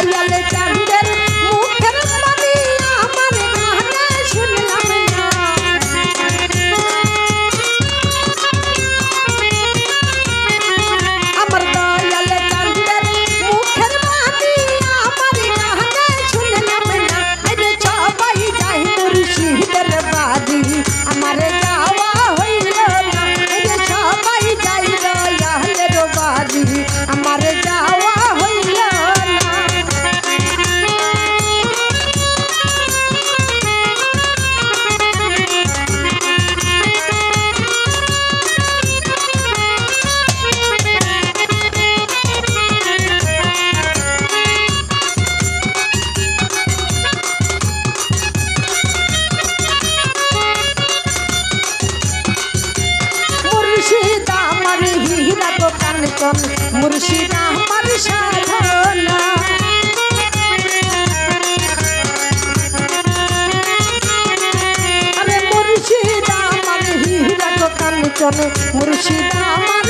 দয়ালে চাঁদের মুখের বাণী আমার কানে শুনলাম না। আমার দয়ালে চাঁদের মুখের বাণী আমার কানে শুনলাম না। আরে সবাই যাই মুর্শিদের বাড়ি আমার যাওয়া হইল না। আরে সবাই যাই দয়ালের বাড়ি আমার যাওয়া হইল না। মুর্শিদ আমার হীরা গো কাঞ্চন মুর্শিদ আমার সাধনা। আরে মুর্শিদ আমার হীরা গো কাঞ্চন মুর্শিদ আমার